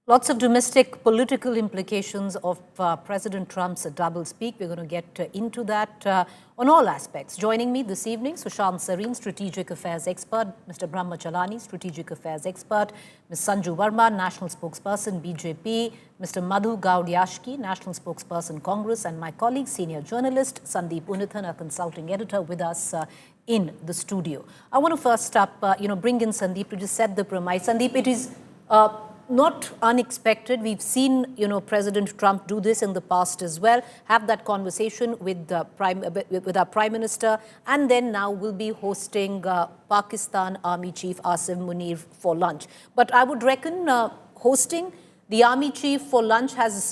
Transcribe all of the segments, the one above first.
Lots of domestic political implications of President Trump's double speak. We're going to get into that on all aspects. Joining me this evening, Sushant Sareen, Strategic Affairs Expert, Mr. Brahma Chalani, Strategic Affairs Expert, Ms. Sanju Verma, National Spokesperson, BJP, Mr. Madhu Gaudyashki, National Spokesperson, Congress, and my colleague, Senior Journalist Sandeep Unithan, a Consulting Editor, with us in the studio. I want to first up, bring in Sandeep to just set the premise. Sandeep, it is not unexpected. We've seen, President Trump do this in the past as well, have that conversation with our Prime Minister, and then now will be hosting Pakistan Army Chief Asim Munir for lunch. But I would reckon hosting the Army Chief for lunch has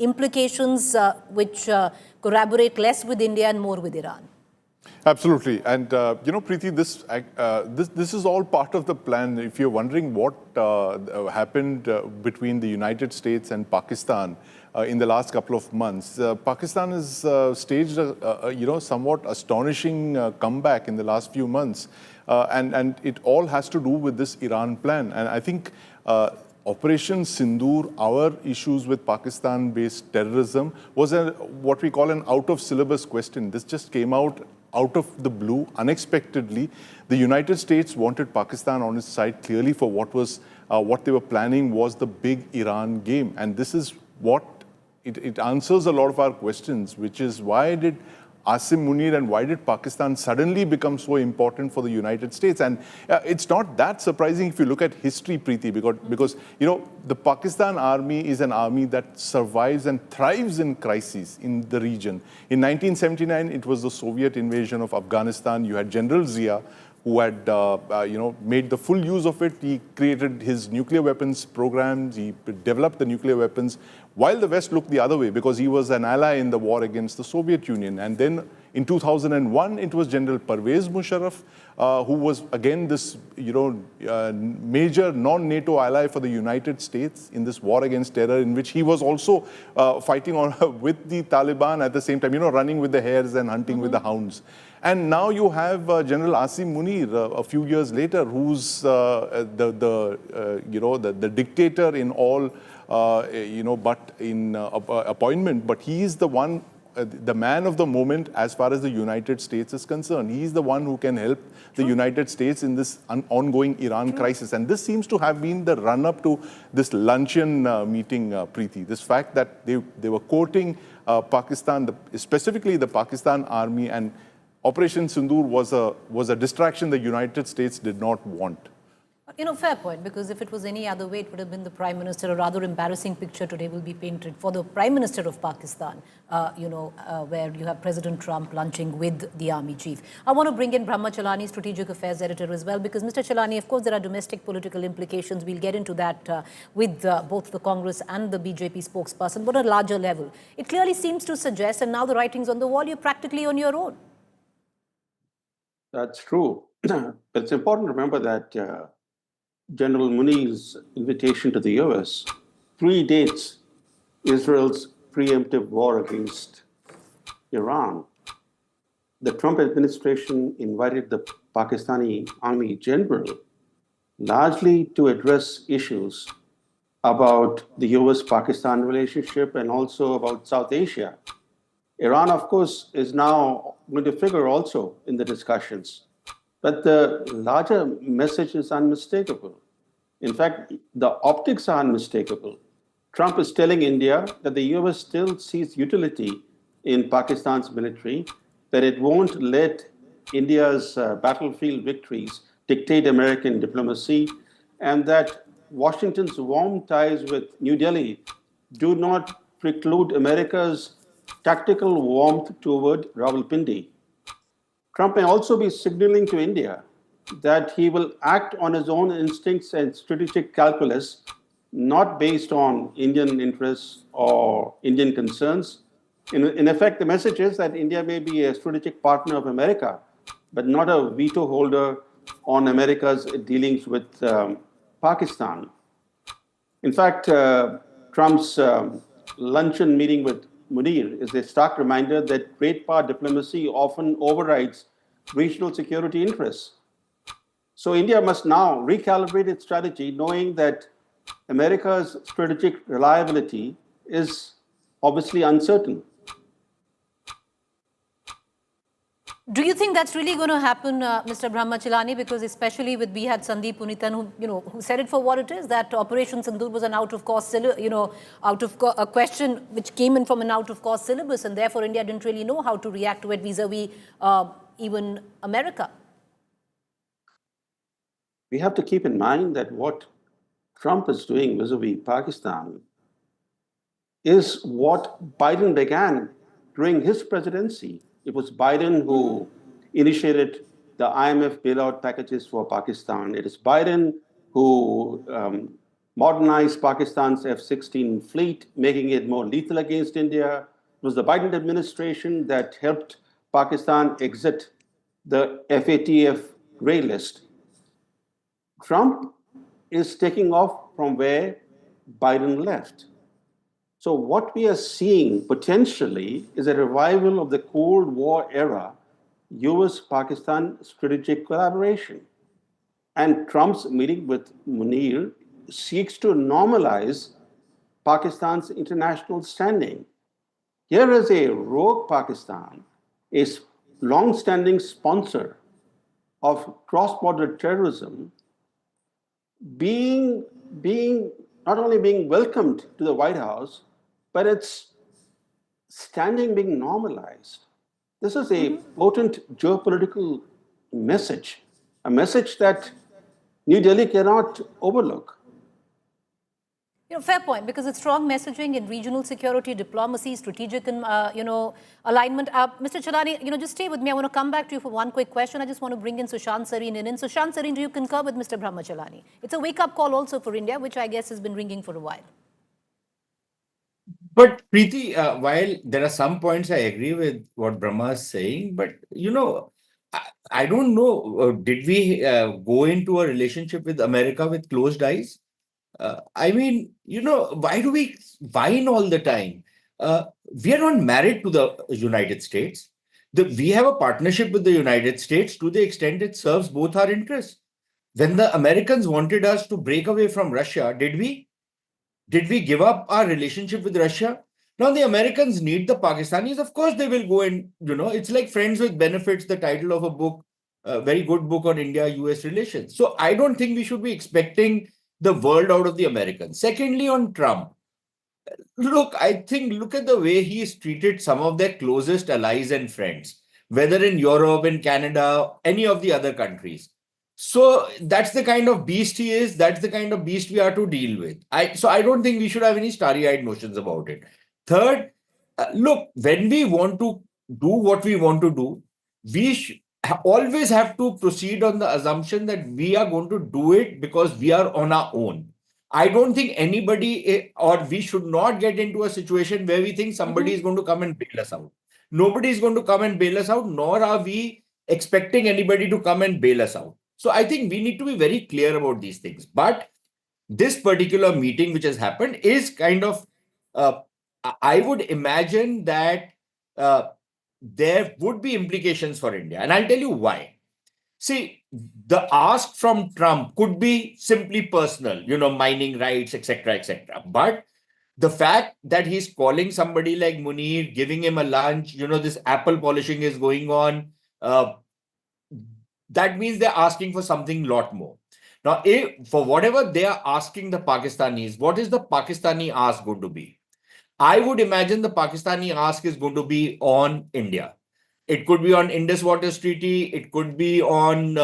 implications which corroborate less with India and more with Iran. Absolutely. And, Preeti, this is all part of the plan. If you're wondering what happened between the United States and Pakistan in the last couple of months, Pakistan has staged a, somewhat astonishing comeback in the last few months. And it all has to do with this Iran plan. And I think Operation Sindoor, our issues with Pakistan-based terrorism, was what we call an out-of-syllabus question. This just came out of the blue, unexpectedly. The United States wanted Pakistan on its side clearly for what they were planning was the big Iran game. And this is what it answers a lot of our questions, which is why did Asim Munir and why did Pakistan suddenly become so important for the United States? And it's not that surprising if you look at history, Preeti, because the Pakistan army is an army that survives and thrives in crises in the region. In 1979, it was the Soviet invasion of Afghanistan. You had General Zia, who had made the full use of it. He created his nuclear weapons programs. He developed the nuclear weapons while the West looked the other way because he was an ally in the war against the Soviet Union. And then in 2001, it was General Pervez Musharraf, who was again this major non-NATO ally for the United States in this war against terror, in which he was also fighting with the Taliban at the same time, running with the hares and hunting with the hounds. And now you have General Asim Munir a few years later, who's the dictator in all, but in appointment. But he is the one, the man of the moment as far as the United States is concerned. He is the one who can help the United States in this ongoing Iran crisis. And this seems to have been the run-up to this luncheon meeting, Preeti. This fact that they were quoting Pakistan, specifically the Pakistan army, and Operation Sindoor was a distraction the United States did not want. Fair point, because if it was any other way, it would have been the Prime Minister. A rather embarrassing picture today will be painted for the Prime Minister of Pakistan, where you have President Trump lunching with the Army Chief. I want to bring in Brahma Chalani, Strategic Affairs Editor as well, because Mr. Chalani, of course, there are domestic political implications. We'll get into that with both the Congress and the BJP spokesperson, but at a larger level. It clearly seems to suggest, and now the writing's on the wall, you're practically on your own. That's true. But it's important to remember that General Munir's invitation to the US predates Israel's preemptive war against Iran. The Trump administration invited the Pakistani Army General largely to address issues about the US-Pakistan relationship and also about South Asia. Iran, of course, is now going to figure also in the discussions. But the larger message is unmistakable. In fact, the optics are unmistakable. Trump is telling India that the US still sees utility in Pakistan's military, that it won't let India's battlefield victories dictate American diplomacy, and that Washington's warm ties with New Delhi do not preclude America's tactical warmth toward Rawalpindi. Trump may also be signaling to India that he will act on his own instincts and strategic calculus, not based on Indian interests or Indian concerns. In effect, the message is that India may be a strategic partner of America, but not a veto holder on America's dealings with Pakistan. In fact, Trump's luncheon meeting with Munir is a stark reminder that great power diplomacy often overrides regional security interests. So India must now recalibrate its strategy, knowing that America's strategic reliability is obviously uncertain. Do you think that's really going to happen, Mr. Brahmachalani? Because especially with, we had Sandeep Punithan, who said it for what it is, that Operation Sindoor was an out-of-course, a question which came in from an out-of-course syllabus, and therefore India didn't really know how to react to it vis-a-vis even America. We have to keep in mind that what Trump is doing vis-a-vis Pakistan is what Biden began during his presidency. It was Biden who initiated the IMF bailout packages for Pakistan. It is Biden who modernized Pakistan's F-16 fleet, making it more lethal against India. It was the Biden administration that helped Pakistan exit the FATF gray list. Trump is taking off from where Biden left. So what we are seeing potentially is a revival of the Cold War era US-Pakistan strategic collaboration. And Trump's meeting with Munir seeks to normalize Pakistan's international standing. Here is a rogue Pakistan, a long-standing sponsor of cross-border terrorism, being not only being welcomed to the White House, but its standing being normalized. This is a potent geopolitical message, a message that New Delhi cannot overlook. Fair point, because it's strong messaging in regional security, diplomacy, strategic, alignment. Mr. Chalani, just stay with me. I want to come back to you for one quick question. I just want to bring in Sushant Sareen in. Sushant Sareen, do you concur with Mr. Brahmachalani? It's a wake-up call also for India, which I guess has been ringing for a while. But Preeti, while there are some points I agree with what Brahma is saying, but I don't know, did we go into a relationship with America with closed eyes? I mean, why do we whine all the time? We are not married to the United States. We have a partnership with the United States to the extent it serves both our interests. When the Americans wanted us to break away from Russia, did we? Did we give up our relationship with Russia? Now, the Americans need the Pakistanis. Of course, they will go and, it's like Friends with Benefits, the title of a book, a very good book on India-US relations. So I don't think we should be expecting the world out of the Americans. Secondly, on Trump, look at the way he's treated some of their closest allies and friends, whether in Europe, in Canada, any of the other countries. So that's the kind of beast he is. That's the kind of beast we are to deal with. So I don't think we should have any starry-eyed notions about it. Third, look, when we want to do what we want to do, we always have to proceed on the assumption that we are going to do it because we are on our own. I don't think anybody, or we should not get into a situation where we think somebody is going to come and bail us out. Nobody is going to come and bail us out, nor are we expecting anybody to come and bail us out. So I think we need to be very clear about these things. But this particular meeting which has happened is kind of, I would imagine that there would be implications for India. And I'll tell you why. See, the ask from Trump could be simply personal, mining rights, etc., etc. But the fact that he's calling somebody like Munir, giving him a lunch, this apple polishing is going on, that means they're asking for something a lot more. Now, for whatever they are asking the Pakistanis, what is the Pakistani ask going to be? I would imagine the Pakistani ask is going to be on India. It could be on Indus Waters Treaty. It could be on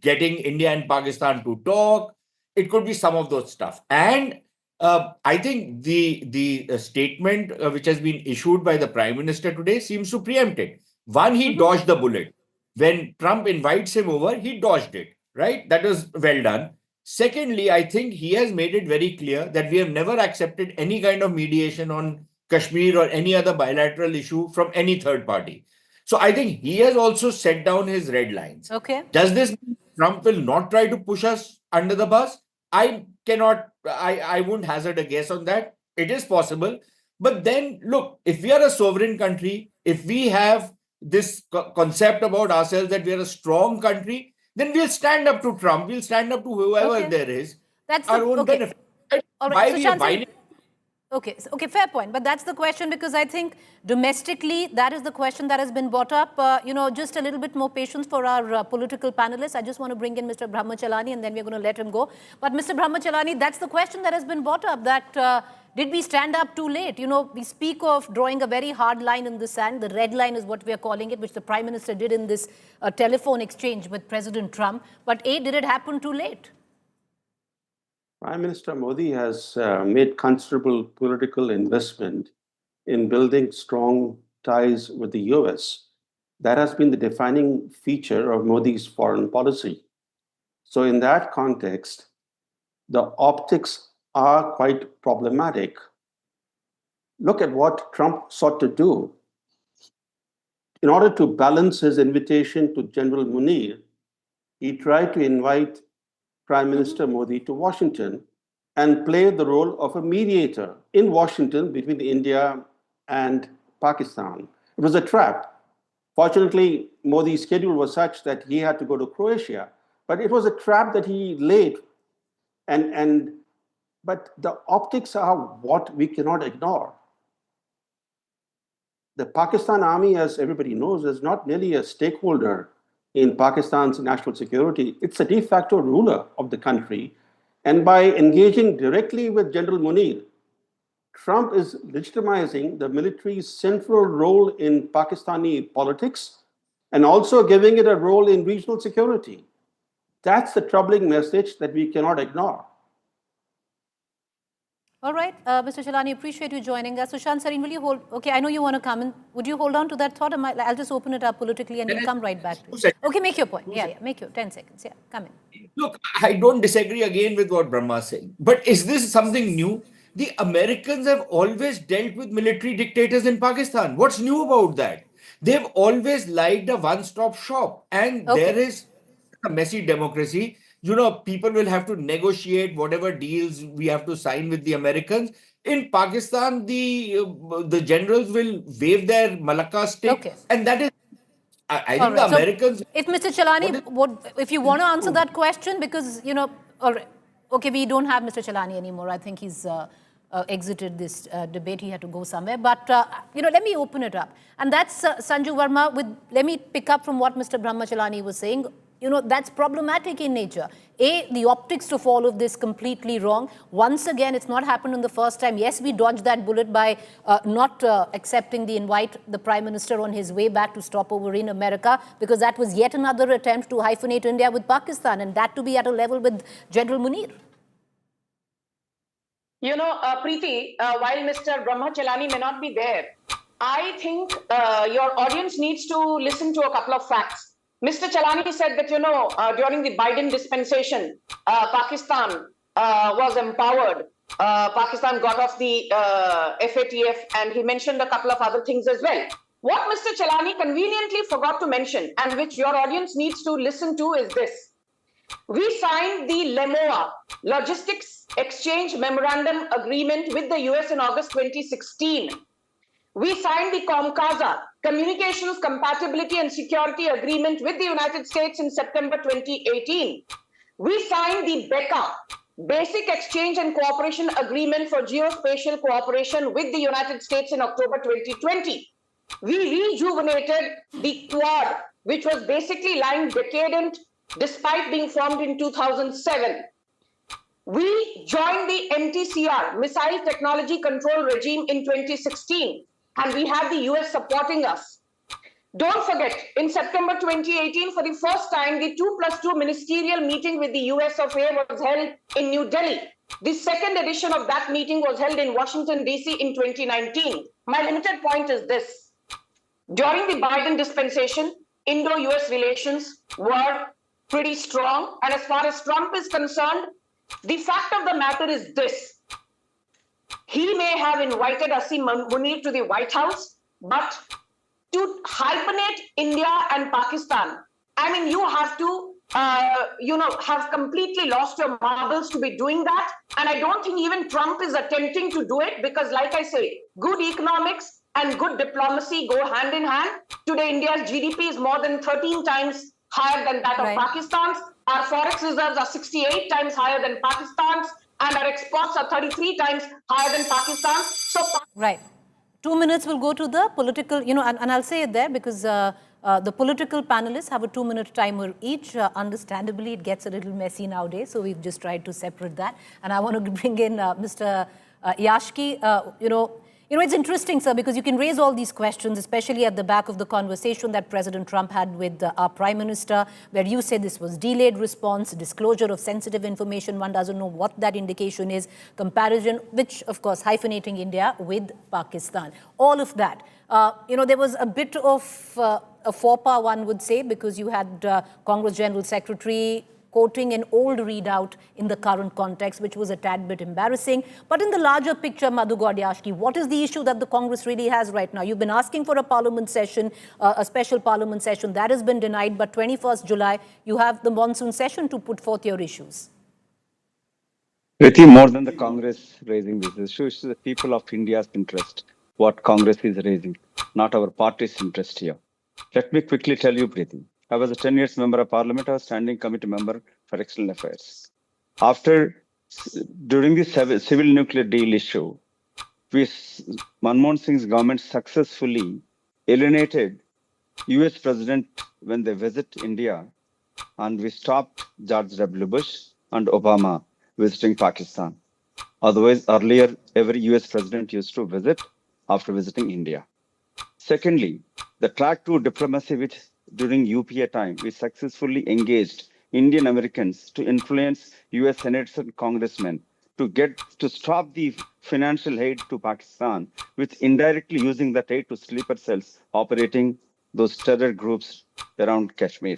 getting India and Pakistan to talk. It could be some of those stuff. And I think the statement which has been issued by the Prime Minister today seems to preempt it. One, he dodged the bullet. When Trump invites him over, he dodged it, right? That was well done. Secondly, I think he has made it very clear that we have never accepted any kind of mediation on Kashmir or any other bilateral issue from any third party. So I think he has also set down his red lines. Okay. Does this mean Trump will not try to push us under the bus? I wouldn't hazard a guess on that. It is possible. But then, look, if we are a sovereign country, if we have this concept about ourselves that we are a strong country, then we'll stand up to Trump. We'll stand up to whoever there is. That's our own benefit. All Why right, we are Sushant Singh. whining? Okay, okay, fair point. But that's the question, because I think domestically, that is the question that has been brought up. Just a little bit more patience for our political panelists. I just want to bring in Mr. Brahmachalani, and then we're going to let him go. But Mr. Brahmachalani, that's the question that has been brought up, that did we stand up too late? We speak of drawing a very hard line in the sand. The red line is what we are calling it, which the Prime Minister did in this telephone exchange with President Trump. But A, did it happen too late? Prime Minister Modi has made considerable political investment in building strong ties with the US. That has been the defining feature of Modi's foreign policy. So, in that context, the optics are quite problematic. Look at what Trump sought to do. In order to balance his invitation to General Munir, he tried to invite Prime Minister Modi to Washington and play the role of a mediator in Washington between India and Pakistan. It was a trap. Fortunately, Modi's schedule was such that he had to go to Croatia, but it was a trap that he laid. But the optics are what we cannot ignore. The Pakistan army, as everybody knows, is not merely a stakeholder in Pakistan's national security. It's a de facto ruler of the country. And by engaging directly with General Munir, Trump is legitimizing the military's central role in Pakistani politics and also giving it a role in regional security. That's the troubling message that we cannot ignore. All right, Mr. Chalani, appreciate you joining us. Sushant Sareen, will you hold? Okay, I know you want to come in. Would you hold on to that thought? I'll just open it up politically and we'll come right back to it. Okay, make your point. Yeah, make your 10 seconds. Yeah, come in. Look, I don't disagree again with what Brahma is saying. But is this something new? The Americans have always dealt with military dictators in Pakistan. What's new about that? They've always liked a one-stop shop. And there is a messy democracy. People will have to negotiate whatever deals we have to sign with the Americans. In Pakistan, the generals will wave their Malacca stick. And that is, I think the Americans... So if Mr. Chalani, if you want to answer that question, because, all right. Okay, we don't have Mr. Chalani anymore. I think he's exited this debate. He had to go somewhere. But, let me open it up. And that's Sanju Verma. Let me pick up from what Mr. Brahmachalani was saying. That's problematic in nature. A, the optics of all of this completely wrong. Once again, it's not happened in the first time. Yes, we dodged that bullet by not accepting the invite, the Prime Minister on his way back to stop over in America, because that was yet another attempt to hyphenate India with Pakistan, and that to be at a level with General Munir. Preeti, while Mr. Brahmachalani may not be there, I think your audience needs to listen to a couple of facts. Mr. Chalani said that, during the Biden dispensation, Pakistan was empowered. Pakistan got off the FATF, and he mentioned a couple of other things as well. What Mr. Chalani conveniently forgot to mention, and which your audience needs to listen to, is this. We signed the LEMOA, Logistics Exchange Memorandum Agreement with the US in August 2016. We signed the COMCASA, Communications Compatibility and Security Agreement with the United States in September 2018. We signed the BECA, Basic Exchange and Cooperation Agreement for Geospatial Cooperation with the United States in October 2020. We rejuvenated the Quad, which was basically lying decadent despite being formed in 2007. We joined the MTCR, Missile Technology Control Regime, in 2016. And we had the US supporting us. Don't forget, in September 2018, for the first time, the 2+2 ministerial meeting with the US of A was held in New Delhi. The second edition of that meeting was held in Washington, D.C. in 2019. My limited point is this. During the Biden dispensation, Indo-US relations were pretty strong. And as far as Trump is concerned, the fact of the matter is this. He may have invited Asim Munir to the White House, but to hyphenate India and Pakistan, I mean, you have to, have completely lost your marbles to be doing that. And I don't think even Trump is attempting to do it because, like I say, good economics and good diplomacy go hand in hand. Today, India's GDP is more than 13 times higher than that of Pakistan's. Our forex reserves are 68 times higher than Pakistan's. and our exports are 33 times higher than Pakistan. So, Right. 2 minutes will go to the political, and I'll say it there because the political panelists have a 2-minute timer each. Understandably, it gets a little messy nowadays, so we've just tried to separate that. And I want to bring in Mr. Yashki. It's interesting, sir, because you can raise all these questions, especially at the back of the conversation that President Trump had with our Prime Minister, where you said this was delayed response, disclosure of sensitive information. One doesn't know what that indication is, comparison, which, of course, hyphenating India with Pakistan. All of that. There was a bit of a faux pas, one would say, because you had Congress General Secretary quoting an old readout in the current context, which was a tad bit embarrassing. But in the larger picture, Madhu Gaudyashki, what is the issue that the Congress really has right now? You've been asking for a parliament session, a special parliament session. That has been denied, but 21st July, you have the monsoon session to put forth your issues. Pretty more than the Congress raising this issue, it's the people of India's interest, what Congress is raising, not our party's interest here. Let me quickly tell you, Preeti. I was a 10 years member of parliament. I was standing committee member for external affairs. During the civil nuclear deal issue, Manmohan Singh's government successfully alienated US President when they visit India, and we stopped George W. Bush and Obama visiting Pakistan. Otherwise, earlier, every US president used to visit after visiting India. Secondly, the track to diplomacy, which during UPA time, we successfully engaged Indian Americans to influence US senators and congressmen to stop the financial aid to Pakistan, with indirectly using that aid to sleeper cells operating those terror groups around Kashmir.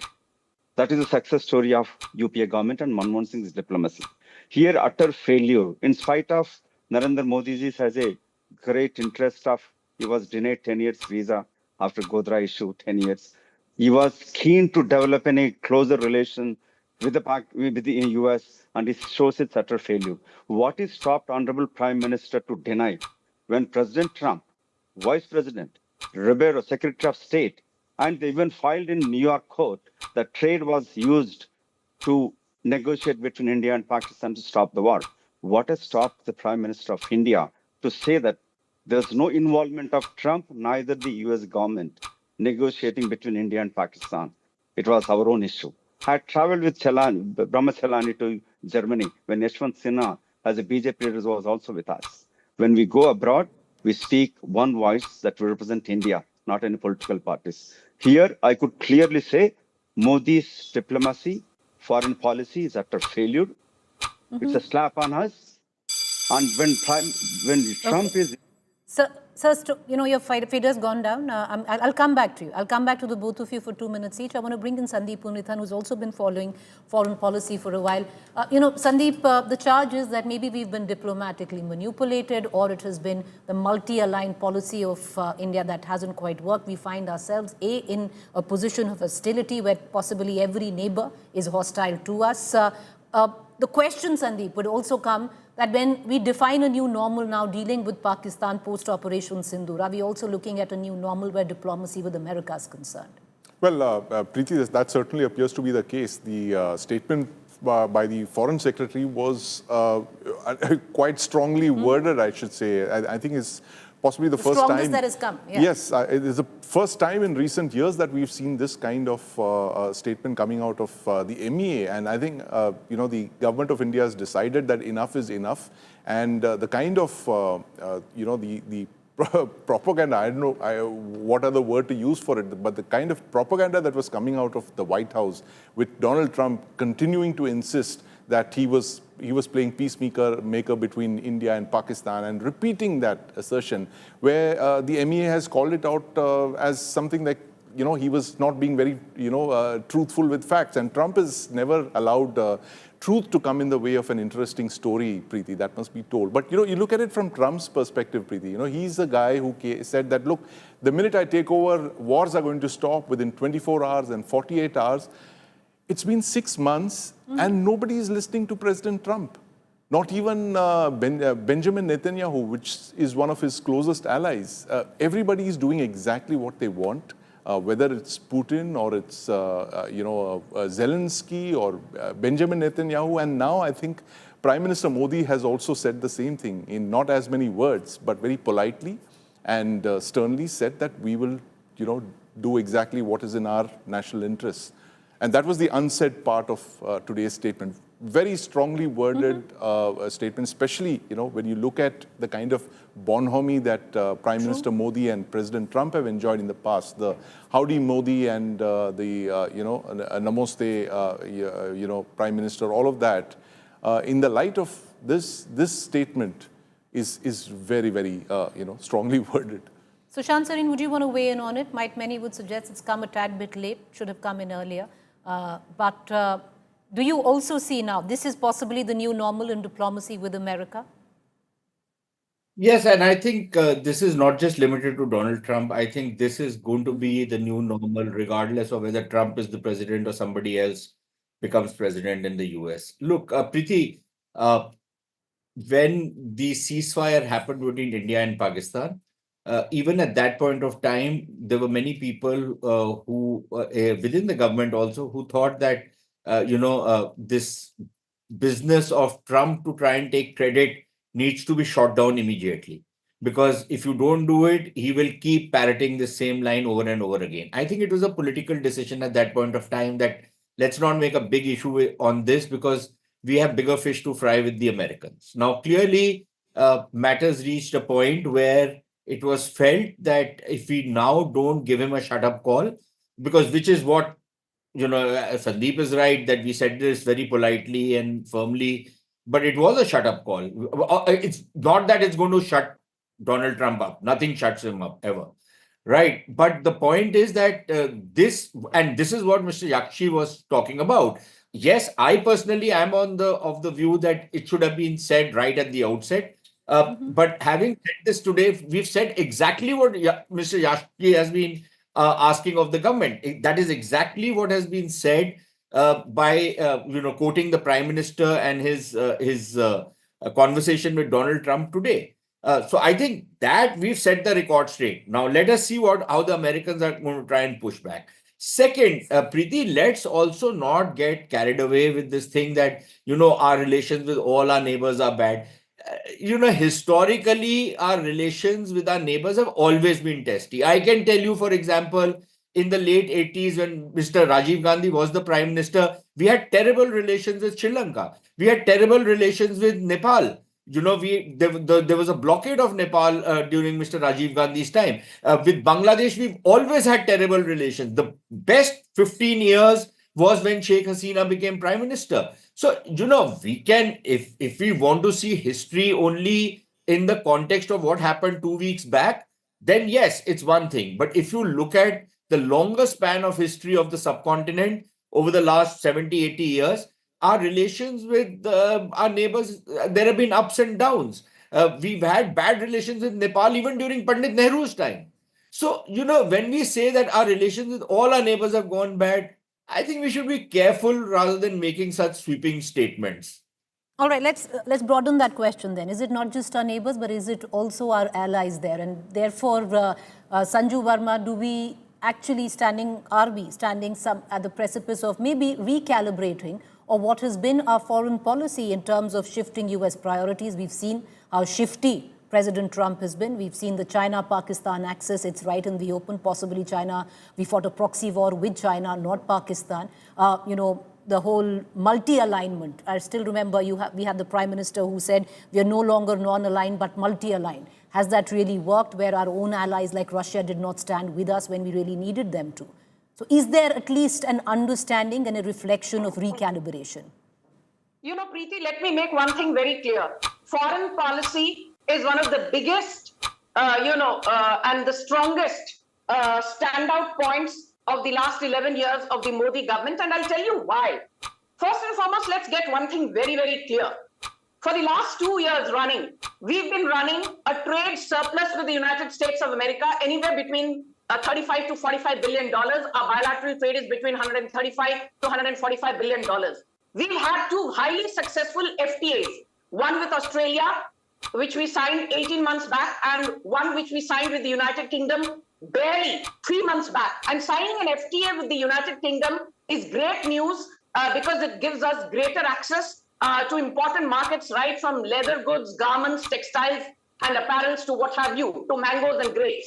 That is a success story of UPA government and Manmohan Singh's diplomacy. Here, utter failure, in spite of Narendra Modi ji has a great interest of, he was denied 10 years visa after Godra issue, 10 years. He was keen to develop a closer relation with the US, and it shows its utter failure. What is stopped Honorable Prime Minister to deny when President Trump, Vice President Ribeiro, Secretary of State, and they even filed in New York court that trade was used to negotiate between India and Pakistan to stop the war? What has stopped the Prime Minister of India to say that there's no involvement of Trump, neither the US government, negotiating between India and Pakistan? It was our own issue. I traveled with Brahma Chelani to Germany when Yashwant Sinha, as a BJP leader, was also with us. When we go abroad, we speak one voice that we represent India, not any political parties. Here, I could clearly say Modi's diplomacy, foreign policy is utter failure. It's a slap on us. And when Trump is... Sir, your figure has gone down. I'll come back to you. I'll come back to the both of you for 2 minutes each. I want to bring in Sandeep Punithan, who's also been following foreign policy for a while. Sandeep, the charge is that maybe we've been diplomatically manipulated, or it has been the multi-aligned policy of India that hasn't quite worked. We find ourselves, in a position of hostility where possibly every neighbor is hostile to us. The question, Sandeep, would also come that when we define a new normal now dealing with Pakistan post-Operation Sindoor, are we also looking at a new normal where diplomacy with America is concerned? Well, Preeti, that certainly appears to be the case. The statement by the Foreign Secretary was quite strongly worded, I should say. I think it's possibly the first time that has come. Yeah. Yes, it is the first time in recent years that we've seen this kind of statement coming out of the MEA. And I think, the government of India has decided that enough is enough. And the kind of, the propaganda, I don't know what other word to use for it, but the kind of propaganda that was coming out of the White House with Donald Trump continuing to insist that he was playing peacemaker between India and Pakistan, and repeating that assertion, where the MEA has called it out as something like, he was not being very, truthful with facts. And Trump has never allowed truth to come in the way of an interesting story, Preeti, that must be told. But, you look at it from Trump's perspective, Preeti. He's a guy who said that, look, the minute I take over, wars are going to stop within 24 hours and 48 hours. It's been 6 months, and nobody is listening to President Trump. Not even Benjamin Netanyahu, which is one of his closest allies. Everybody is doing exactly what they want, whether it's Putin or it's Zelensky or Benjamin Netanyahu. And now I think Prime Minister Modi has also said the same thing in not as many words, but very politely and sternly said that we will, do exactly what is in our national interests. And that was the unsaid part of today's statement. Very strongly worded statement, especially, when you look at the kind of bonhomie that Prime Minister Modi and President Trump have enjoyed in the past, the Howdy Modi and Namaste, Prime Minister, all of that. In the light of this statement is very, very, strongly worded. So, Shansarin, would you want to weigh in on it? Many would suggest it's come a tad bit late, should have come in earlier. But do you also see now this is possibly the new normal in diplomacy with America? Yes, and I think this is not just limited to Donald Trump. I think this is going to be the new normal, regardless of whether Trump is the president or somebody else becomes president in the US. Look, Preeti, when the ceasefire happened between India and Pakistan, even at that point of time, there were many people who, within the government also, who thought that, this business of Trump to try and take credit needs to be shot down immediately. Because if you don't do it, he will keep parroting the same line over and over again. I think it was a political decision at that point of time that let's not make a big issue on this because we have bigger fish to fry with the Americans. Now, clearly, matters reached a point where it was felt that if we now don't give him a shut-up call, because which is what, Sandeep is right that we said this very politely and firmly, but it was a shut-up call. It's not that it's going to shut Donald Trump up. Nothing shuts him up ever. Right. But the point is that this is what Mr. Yakshi was talking about. Yes, I personally am of the view that it should have been said right at the outset. But having said this today, we've said exactly what Mr. Yakshi has been asking of the government. That is exactly what has been said by quoting the Prime Minister and his conversation with Donald Trump today. So I think that we've set the record straight. Now let us see how the Americans are going to try and push back. Second, Preeti, let's also not get carried away with this thing that, our relations with all our neighbors are bad. Historically, our relations with our neighbors have always been testy. I can tell you, for example, in the late 80s, when Mr. Rajiv Gandhi was the Prime Minister, we had terrible relations with Sri Lanka. We had terrible relations with Nepal. There was a blockade of Nepal during Mr. Rajiv Gandhi's time. With Bangladesh, we've always had terrible relations. The best 15 years was when Sheikh Hasina became Prime Minister. So, we can, if we want to see history only in the context of what happened 2 weeks back, then yes, it's one thing. But if you look at the longer span of history of the subcontinent over the last 70, 80 years, our relations with our neighbors, there have been ups and downs. We've had bad relations with Nepal even during Pandit Nehru's time. So, when we say that our relations with all our neighbors have gone bad, I think we should be careful rather than making such sweeping statements. All right, let's broaden that question then. Is it not just our neighbors, but is it also our allies there? And therefore, Sanju Verma, are we standing at the precipice of maybe recalibrating or what has been our foreign policy in terms of shifting US priorities? We've seen how shifty President Trump has been. We've seen the China-Pakistan axis. It's right in the open. Possibly China, we fought a proxy war with China, not Pakistan. The whole multi-alignment. I still remember we had the Prime Minister who said we are no longer non-aligned but multi-aligned. Has that really worked where our own allies like Russia did not stand with us when we really needed them to? So is there at least an understanding and a reflection of recalibration? Preeti, let me make one thing very clear. Foreign policy is one of the biggest, and the strongest standout points of the last 11 years of the Modi government. And I'll tell you why. First and foremost, let's get one thing very, very clear. For the last 2 years running, we've been running a trade surplus with the United States of America, anywhere between $35 to $45 billion. Our bilateral trade is between $135 to $145 billion. We've had two highly successful FTAs, one with Australia, which we signed 18 months back, and one which we signed with the United Kingdom barely 3 months back. And signing an FTA with the United Kingdom is great news because it gives us greater access to important markets, right from leather goods, garments, textiles, and apparels to what have you, to mangoes and grapes.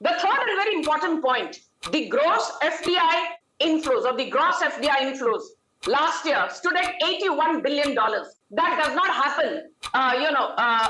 The third and very important point, the gross FDI inflows or the gross FDI inflows last year stood at $81 billion. That does not happen,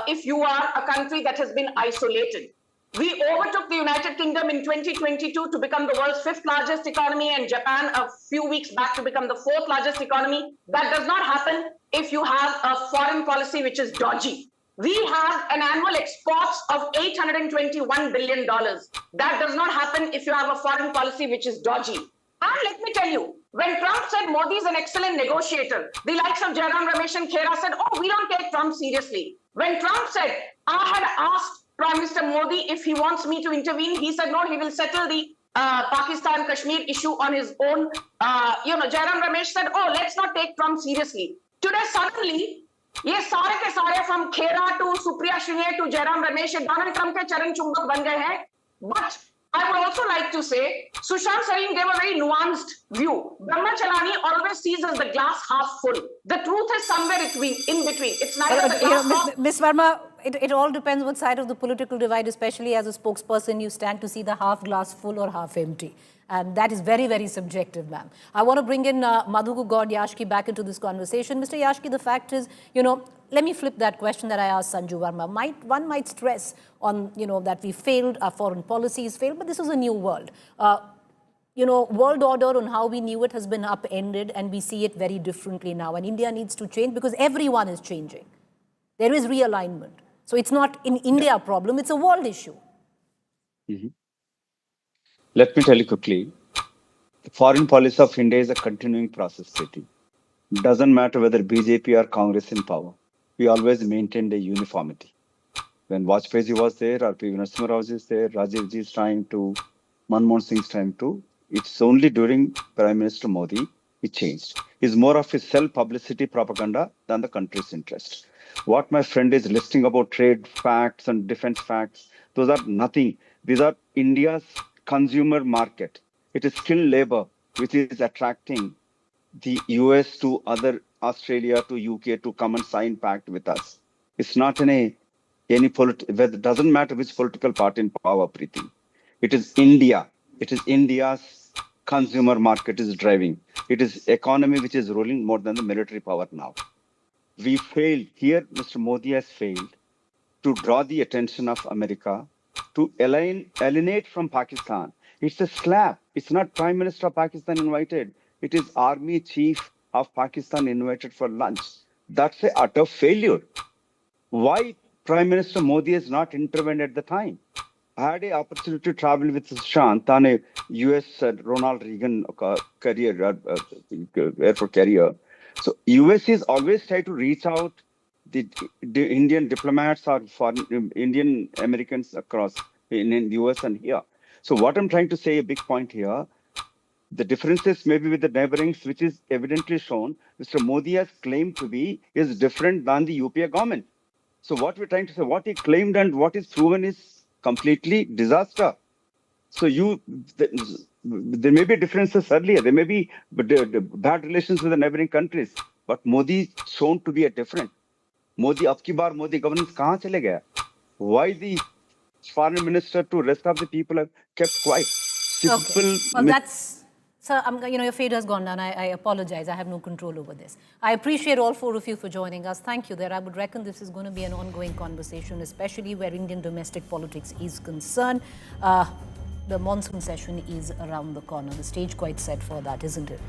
if you are a country that has been isolated. We overtook the United Kingdom in 2022 to become the world's 5th largest economy, and Japan a few weeks back to become the 4th largest economy. That does not happen if you have a foreign policy which is dodgy. We have an annual exports of $821 billion. That does not happen if you have a foreign policy which is dodgy. And let me tell you, when Trump said Modi is an excellent negotiator, the likes of Jairam Ramesh and Khera said, oh, we don't take Trump seriously. When Trump said, I had asked Prime Minister Modi if he wants me to intervene, he said, no, he will settle the Pakistan-Kashmir issue on his own. Jairam Ramesh said, oh, let's not take Trump seriously. Today, suddenly, ये सारे के सारे from Khera to Supriya Shriye to Jairam Ramesh Donald Trump के चरण चुंबक बन गए हैं. But I would also like to say, Sushant Sareen gave a very nuanced view. Brahma Chalani always sees as the glass half full. The truth is somewhere in between. It's neither the glass half. Ms. Verma, it all depends what side of the political divide, especially as a spokesperson, you stand to see the half glass full or half empty. And that is very, very subjective, ma'am. I want to bring in Madhu God Yashki back into this conversation. Mr. Yashki, the fact is, let me flip that question that I asked Sanju Verma. One might stress on, that we failed, our foreign policies failed, but this is a new world. World order on how we knew it has been upended, and we see it very differently now. And India needs to change because everyone is changing. There is realignment. So it's not an India problem, it's a world issue. Mm-hmm. Let me tell you quickly, the foreign policy of India is a continuing process, City. It doesn't matter whether BJP or Congress in power. We always maintained a uniformity. When Vajpayee was there, or P. Narasimha Rao is there, Rajiv Ji is trying to, Manmohan Singh is trying to, it's only during Prime Minister Modi it changed. It's more of a self-publicity propaganda than the country's interest. What my friend is listing about trade facts and defense facts, those are nothing. These are India's consumer market. It is skilled labor which is attracting the US to other Australia to UK to come and sign pact with us. It's not it doesn't matter which political party in power, Preeti. It is India. It is India's consumer market is driving. It is economy which is ruling more than the military power now. We failed. Here, Mr. Modi has failed to draw the attention of America to alienate from Pakistan. It's a slap. It's not Prime Minister of Pakistan invited. It is Army Chief of Pakistan invited for lunch. That's an utter failure. Why Prime Minister Modi has not intervened at the time? I had an opportunity to travel with Sushant on a US Ronald Reagan airport carrier. So US is always trying to reach out the Indian diplomats or foreign Indian Americans across in US and here. So what I'm trying to say, a big point here, the differences maybe with the neighborings, which is evidently shown, Mr. Modi has claimed to be, is different than the UPA government. So what we're trying to say, what he claimed and what is proven is completely disaster. So there may be differences earlier, there may be bad relations with the neighboring countries, but Modi is shown to be a different. Modi, abki baar Modi governance kahan chale gaya? Why the foreign minister to rest of the people have kept quiet? Okay. Well, that's, sir, your fate has gone down. I apologize. I have no control over this. I appreciate all four of you for joining us. Thank you there. I would reckon this is going to be an ongoing conversation, especially where Indian domestic politics is concerned. The monsoon session is around the corner. The stage quite set for that, isn't it?